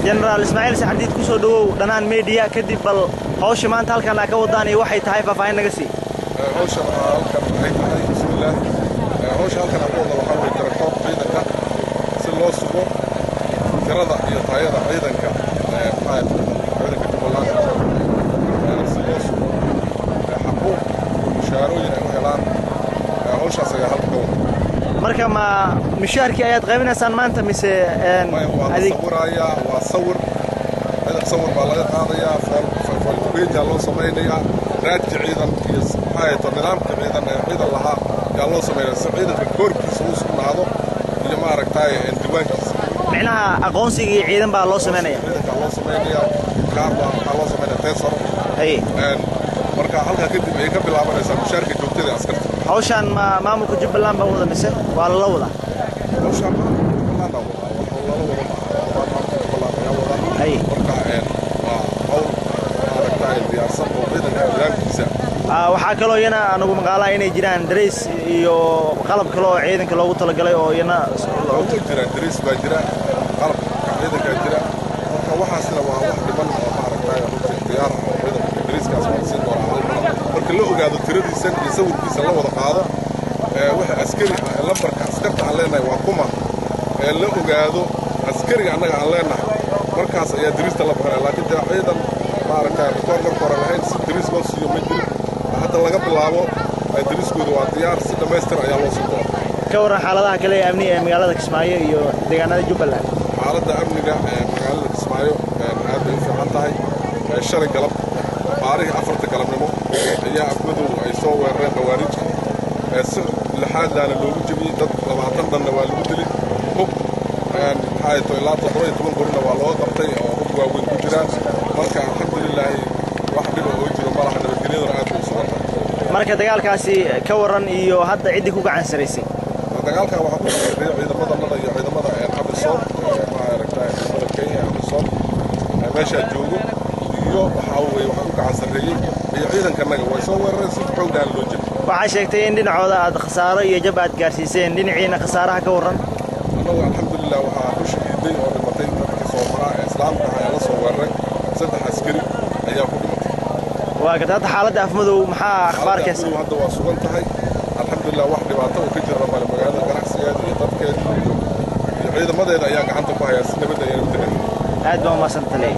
جنرال إسماعيل سعديد كسر دو دنان ميديا كدي بل هوش ما أنت هل كان أكوداني واحد تهايفة فاين نجسي هوش هل كان بسم الله هوش هل كان أقول الله حول التركوب عيدا كا سلوا السبوع كردا يطايدا عيدا كا عيدا كا تقولان سلوا السبوع حقوق مشاروين وهلان هوش أصلا هل كون marka ma mishaarkii ayaad qaybinaysaan maanta mise adig sawiraya waa sawir sawir baa laga qaadayaa foolbeeja loo sameeyaa raadki ciidan iyo hay'adda nidaamka ciidan lahaa yaa loo sameeyaa si ciidanka korkiisa uu sugnaado iyo ma aragtay diiwaankiisa macnaha aqoonsigii ciidan baa loo sameeyaa ciidanka loo sameeyaa kaaba loo sameeyaa teesar marka halka kadib ay ka bilaabanaysaa mishaarka joogtada askarta hawshan maamulka Jubbaland baa wada mise waa la wada hawshan Jubbaland baa wada waxaa kaloo yana anagu maqaalaa inay jiraan darees iyo qalab kale oo ciidanka loogu talagalay oo yana loogu jira darees baa jira qalab ciidanka jira marka waxaasna waa wax dhiban oo ma aragtay diyaar dareeskaas waa si doonaa marka la ogaado tiradiisa iyo sawirkiisa la wada qaado waxa askari lambarka askarta aan leenahay waa kuma la ogaado askariga annaga aan leenahay markaas ayaa dareesta la baxay laakiin ciidan ma aragtay koor marka hore lahayn si darees loo siiyo ma jiro hadda laga bilaabo dareeskooda waa diyaar si dhameystir ayaa loo soo doonaa ka waran xaaladaha kale ee amniga ee magaalada Kismaayo iyo deegaanada Jubbaland xaaladda amniga ee magaalada Kismaayo aad bay u fiican tahay shalay galab baarihi afarta galabnimo ayaa afmadow ay soo weerareen khawaarijka si lixaad laana loogu jabiyey dad 20 dhanna waa lagu dilay hub hay'ato ilaa 17 gorina waa loo qabtay oo hub waaweyn ku jiraan marka alxamdulillah wax dhib oo jiro malaha nabadgelyada aad u socota marka dagaalkaasi ka waran iyo hadda cid ku gacan saraysay dagaalka waxa ku jiray ciidamada nada iyo ciidamada Amisom ma aragtay ciidamada Kenya Amisom meesha joogo iyo waxa uu ku gacan sareeyay iyo ciidankanaga way soo weerareen si xooggan loo jabiyay waxa sheegtay in dhinacooda aad khasaaro iyo jab aad gaarsiiseen dhinaciina khasaaraha ka waran annagu alxamdulillah waxa ku shahiiday oo dhimatay dadka Soomaaliya islaamka ayaa la soo weeraray saddex askari ayaa ku dhimatay waa ka hadda xaaladda afmadow maxaa akhbaarkiisa hadda waa sugan tahay alxamdulillah wax dhibaato oo ka jira magaalada ganacsigeeda iyo dadkeeda iyo ciidamadeeda ayaa gacanta ku haya si nabad ah aad baa u mahadsantahay